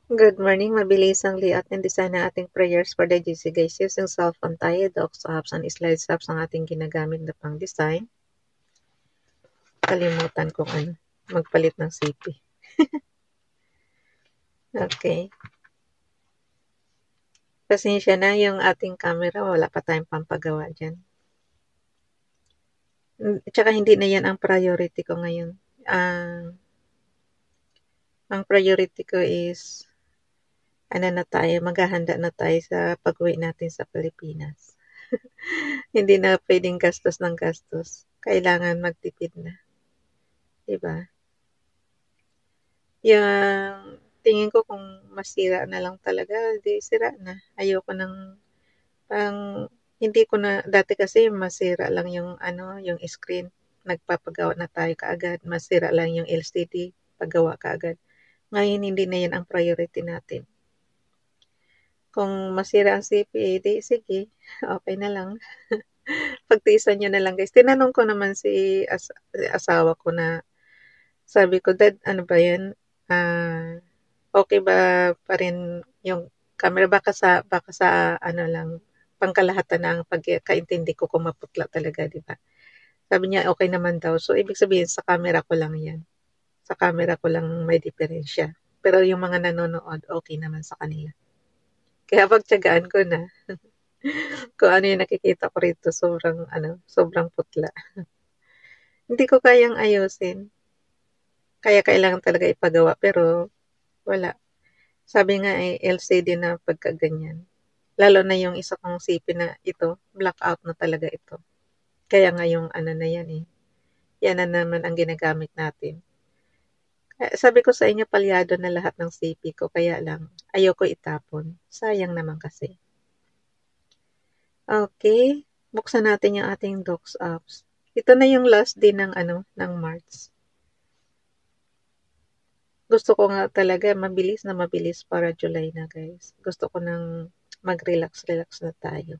Good morning. Mabilis ang layout and design ng ating prayers for the GC guys. Using cellphone tayo, docs apps and slides apps ang ating ginagamit na pang design. Kalimutan kong magpalit ng CP. Okay. Pasensya na yung ating camera. Wala pa tayong pampagawa dyan. Tsaka hindi na yan ang priority ko ngayon. Ang priority ko is maghahanda na tayo sa pag-uwi natin sa Pilipinas. Hindi na pwedeng gastos ng gastos. Kailangan magtipid na. Diba? Yung tingin ko kung masira na lang talaga, di sira na. Ayoko nang hindi ko na dati kasi masira lang yung screen. Nagpapagawa na tayo kaagad. Masira lang yung LCD, paggawa kaagad. Ngayon hindi na yan ang priority natin. Kung masira ang CPA, di sige, okay na lang. Pagtiisan nyo na lang guys. Tinanong ko naman si asawa ko na, sabi ko, Dad, ano ba yan? Okay ba pa rin yung camera? Baka sa lang, pangkalahatan na ang pagkaintindi ko kung maputla talaga, di ba? Sabi niya, okay naman daw. So, ibig sabihin, sa camera ko lang yan. Sa camera ko lang may diferensya. Pero yung mga nanonood, okay naman sa kanila. Kaya pagtyagaan ko na. Kung ano yung nakikita ko rito, sobrang putla. Hindi ko kayang ayusin. Kaya kailangan talaga ipagawa, pero wala. Sabi nga LCD na pagkaganyan. Lalo na yung isa kong CP na ito, blackout na talaga ito. Kaya nga yung na yan yan na naman ang ginagamit natin. Sabi ko sa inyo, palyado na lahat ng CP ko, kaya lang, ayoko itapon. Sayang naman kasi. Okay, buksan natin yung ating docs apps. Ito na yung last day ng March. Gusto ko nga talaga mabilis na mabilis para July na guys. Gusto ko nang mag-relax na tayo.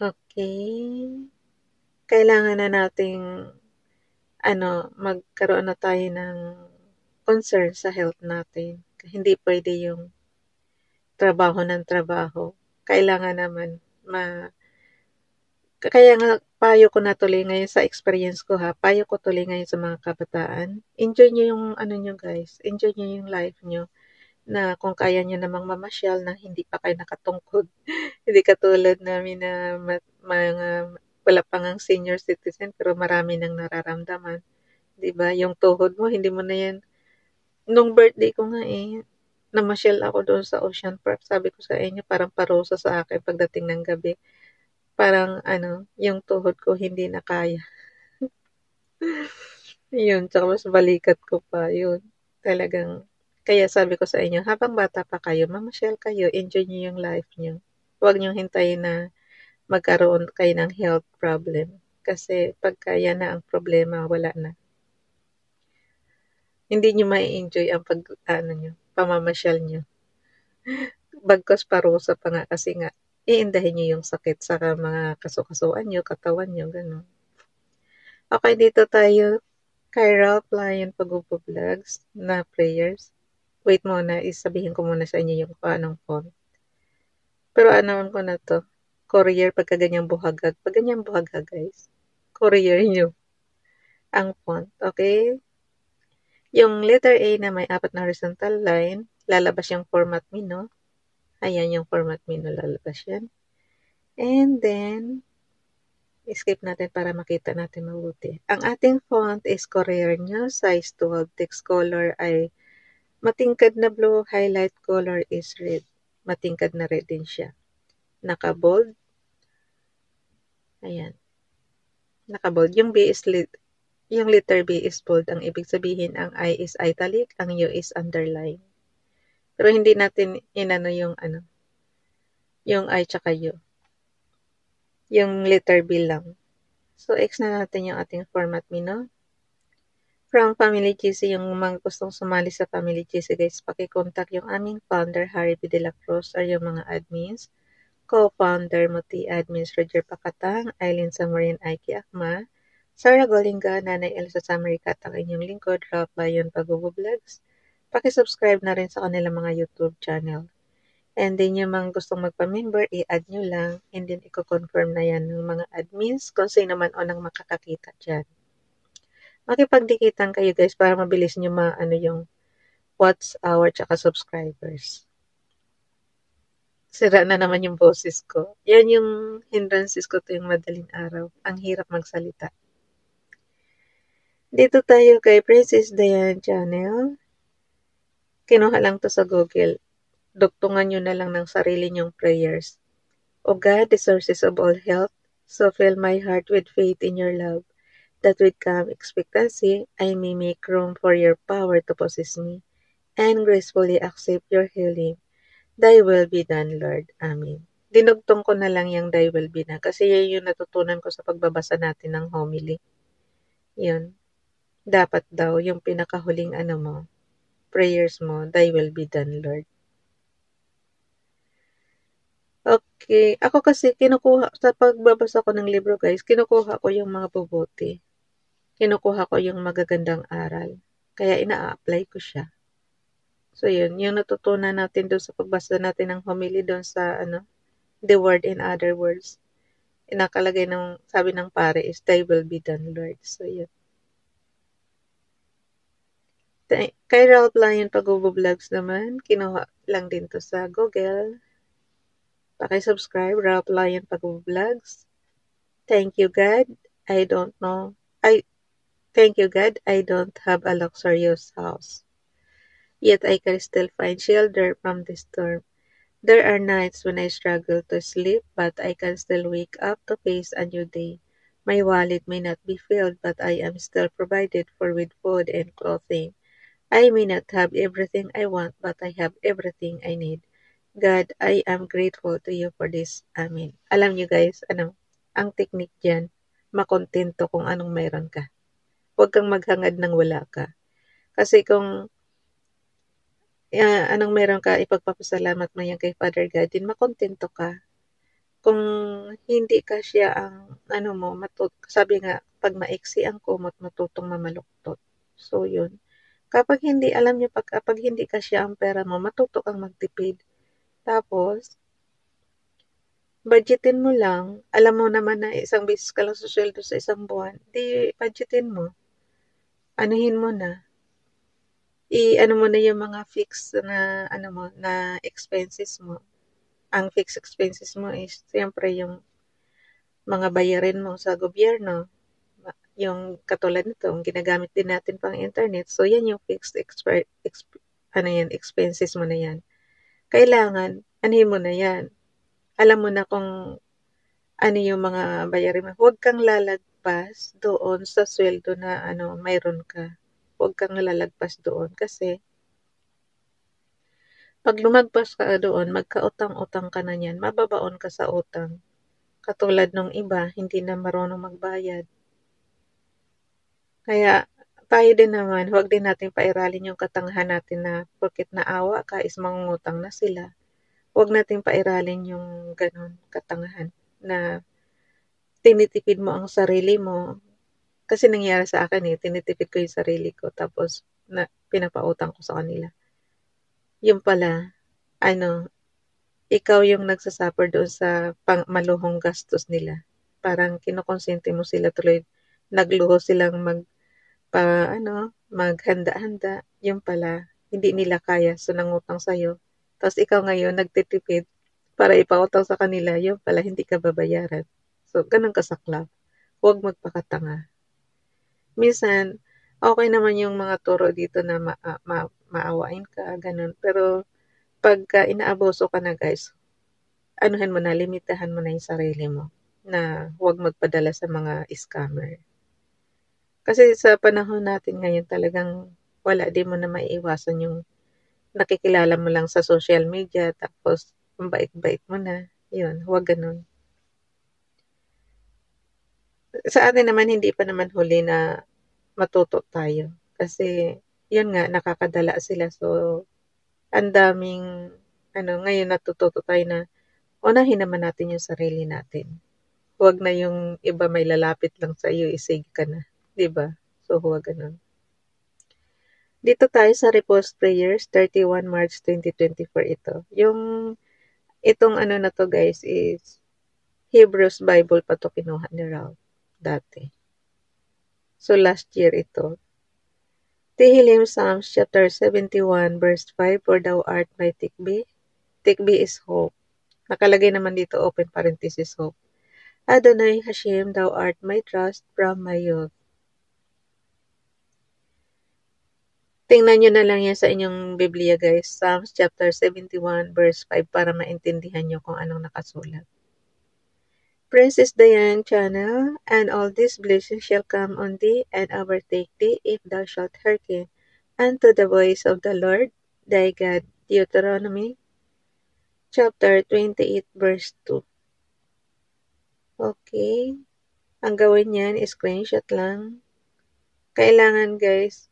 Okay. Kailangan na nating magkaroon na tayo ng concern sa health natin. Hindi pwede yung trabaho ng trabaho. Kailangan naman kaya nga payo ko na tuloy ngayon sa experience ko payo ko tuloy ngayon sa mga kabataan. Enjoy nyo yung nyo guys. Enjoy nyo yung life nyo. Na kung kaya nyo namang mamasyal na hindi pa kayo nakatungkod. Hindi katulad namin na mga wala pang ang senior citizen pero marami nang nararamdaman. 'Di ba? Yung tuhod mo, hindi mo na yan. Nung birthday ko nga namasyal ako doon sa Ocean Park. Sabi ko sa inyo, parang parusa sa akin pagdating ng gabi. Parang yung tuhod ko hindi na kaya. Yun, tsaka mas balikat ko pa. Yun, talagang, kaya sabi ko sa inyo, habang bata pa kayo, mamasyal kayo, enjoy nyo yung life nyo. Huwag nyo hintayin na magkaroon kayo ng health problem. Kasi pagka yan na ang problema, wala na. Hindi nyo mai-enjoy ang pamamasyal nyo. Bagkos parusa pa nga kasi nga, iindahin nyo yung sakit sa mga kasukasuan nyo, katawan nyo, gano'n. Okay, dito tayo. Chiral Lion Pag-vlogs na prayers. Wait muna, isabihin ko muna sa inyo yung anong font. Pero ko na to. Courier pagka ganyang buhagag. Pag ganyang buhagag, guys. Courier nyo. Ang font, okay? Yung letter A na may 4 na horizontal line, lalabas yung format menu. Ayan yung format menu, lalabas yan. And then, skip natin para makita natin mabuti. Ang ating font is Courier nyo, size 12, text color ay matingkad na blue, highlight color is red. Matingkad na red din siya. Naka-bold. Ayan. Naka-bold. Yung letter B is bold. Ang ibig sabihin, ang I is italic, ang U is underline. Pero hindi natin yung I tsaka U. Yung letter B lang. So, X na natin yung ating format menu. From Family GC, yung mga gustong sumali sa Family GC guys, pakicontact yung aming founder, Harry B. De La Cruz, or yung mga admins. Co-founder, Muti Admins, Roger Pacatang, Eileen Samarin, Aiki Akma, Sarah Golinga, Nanay Elsa Samaricat, ang inyong lingkod, Ralph Lion Pag-vlogs, Paki-subscribe na rin sa kanilang mga YouTube channel. And then yung mga gustong magpa-member, i-add nyo lang. And then i-confirm na yan ng mga admins kung sino man o nang makakakita dyan. Makipagdikitan kayo guys para mabilis nyo yung watch hour tsaka subscribers. Sira na naman yung boses ko. Yan yung hindrances ko tuwing madaling araw. Ang hirap magsalita. Dito tayo kay Princess Diane Channel. Kinuha lang to sa Google. Dugtungan nyo na lang ng sarili nyong prayers. O God, the sources of all health, so fill my heart with faith in your love, that with calm expectancy I may make room for your power to possess me, and gracefully accept your healing. Thy will be done, Lord. Amen. Dinugtong ko na lang yung thy will be na kasi yan yung natutunan ko sa pagbabasa natin ng homily. Yun. Dapat daw yung pinakahuling prayers mo, thy will be done, Lord. Okay. Ako kasi sa pagbabasa ko ng libro guys, kinukuha ko yung mga bubuti. Kinukuha ko yung magagandang aral. Kaya ina-apply ko siya. So yun, yung natutunan natin doon sa pagbasa natin ng homily doon sa the word in other words. Inakalagay sabi ng pare is, thy will be done, Lord. So yun. Kay Ralph Lion Pag-vlogs naman, kinuha lang din to sa Google. Paki-subscribe, Ralph Lion Pag-vlogs. Thank you, God. Thank you, God. I don't have a luxurious house. Yet I can still find shelter from the storm. There are nights when I struggle to sleep, but I can still wake up to face a new day. My wallet may not be filled, but I am still provided for with food and clothing. I may not have everything I want, but I have everything I need. God, I am grateful to you for this. Amen. Alam nyo guys, ang technique dyan, makontento kung anong mayroon ka. Huwag kang maghangad ng wala ka. Kasi kung anong meron ka, ipagpapasalamat mo yan kay Father God, din makontento ka. Kung hindi ka siya ang, sabi nga, pag maiksi ang kumot, matutong mamaluktot. So, yun. Kapag hindi, alam niyo, kapag hindi ka siya ang pera mo, matuto kang magtipid. Tapos, budgetin mo lang. Alam mo naman na isang beses ka lang susweldo sa isang buwan. Di, budgetin mo. Anuhin mo na. I-ano mo na yung mga fixed na, na expenses mo. Ang fixed expenses mo is, siyempre, yung mga bayarin mo sa gobyerno. Yung katulad nito, ginagamit din natin pang internet. So, yan yung fixed expenses mo na yan. Kailangan, anuhin mo na yan. Alam mo na kung ano yung mga bayarin mo. Huwag kang lalagpas doon sa sweldo na mayroon ka. Huwag kang lalagpas doon kasi pag lumagpas ka doon, magkautang-utang ka na niyan, mababaon ka sa utang. Katulad nung iba, hindi na marunong magbayad. Kaya tayo din naman, huwag din natin pairalin yung katangahan natin na porket naawa ka is mangungutang na sila. Huwag natin pairalin yung ganun katangahan na tinitipid mo ang sarili mo. Kasi nangyari sa akin tinitipid ko yung sarili ko tapos pinapautang ko sa kanila. Yung pala, ikaw yung nagsasuffer doon sa maluhong gastos nila. Parang kinukonsente mo sila tuloy. Nagluho silang maghanda-handa. Yung pala, hindi nila kaya so nangutang sa'yo. Tapos ikaw ngayon nagtitipid para ipautang sa kanila, yung pala hindi ka babayaran. So, ganun kasaklap. Huwag magpakatanga. Minsan, okay naman yung mga turo dito na maawain ka, ganun. Pero, pagka inaabuso ka na guys, anuhan mo na, limitahan mo na yung sarili mo na huwag magpadala sa mga scammer. Kasi sa panahon natin ngayon talagang wala, di mo na maiiwasan yung nakikilala mo lang sa social media tapos ang bait-bait mo na. Yun, huwag ganun. Sa atin naman, hindi pa naman huli na matuto tayo. Kasi, yun nga, nakakadala sila. So, ang daming, ngayon natututo tayo na unahin naman natin yung sarili natin. Huwag na yung iba may lalapit lang sa iyo, isig ka na. Diba? So, huwag ganun. Dito tayo sa Repose Prayers, 31 March 2024 ito. Itong ano na to guys is Hebrews Bible pa to kinuha ni Ralph dati. So last year ito. Tehillim Psalms chapter 71 verse 5, For thou art my tikbi. Tikbi is hope. Nakalagay naman dito open parenthesis hope. Adonai Hashem, thou art my trust from my youth. Tingnan nyo na lang yan sa inyong Biblia guys. Psalms chapter 71 verse 5 para maintindihan nyo kung anong nakasulat. Princess Diane channel, and all these blessings shall come on thee and overtake thee if thou shalt hearken unto the voice of the Lord thy God. Deuteronomy chapter 28 verse 2. Okay. Ang gawin yan, screenshot lang. Kailangan guys,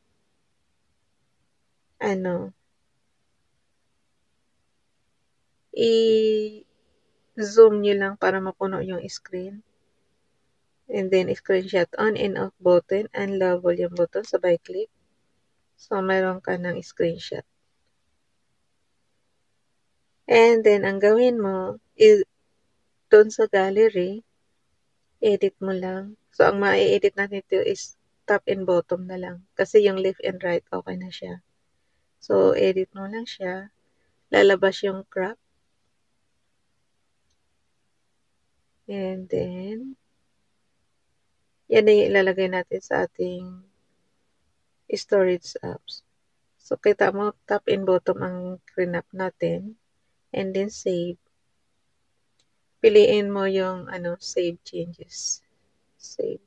i-zoom nyo lang para mapuno yung screen. And then, screenshot on and off button and low volume button, sabay click. So, meron ka ng screenshot. And then, ang gawin mo, doon sa gallery, edit mo lang. So, ang ma-edit natin ito is top and bottom na lang. Kasi yung left and right, okay na siya. So, edit mo lang siya. Lalabas yung crop. And then, yan na yung ilalagay natin sa ating storage apps. So, kita mo, top and bottom ang cleanup natin. And then, save. Piliin mo yung, save changes. Save.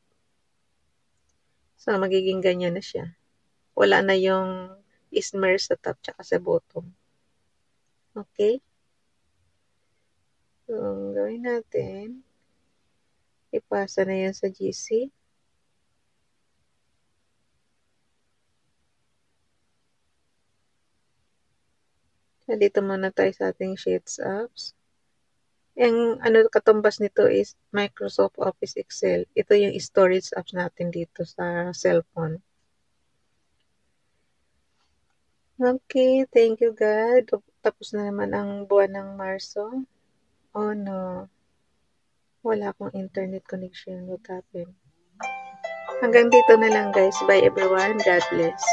So, magiging ganyan na siya. Wala na yung smear sa top tsaka sa bottom. Okay? So, ang gawin natin, ipasa na yan sa GC. So, dito muna tayo sa ating Sheets apps. Yung katumbas nito is Microsoft Office Excel. Ito yung storage apps natin dito sa cellphone. Okay, thank you God. Tapos na naman ang buwan ng Marso. Oh no. Wala akong internet connection. What happened? Hanggang dito na lang guys. Bye everyone. God bless.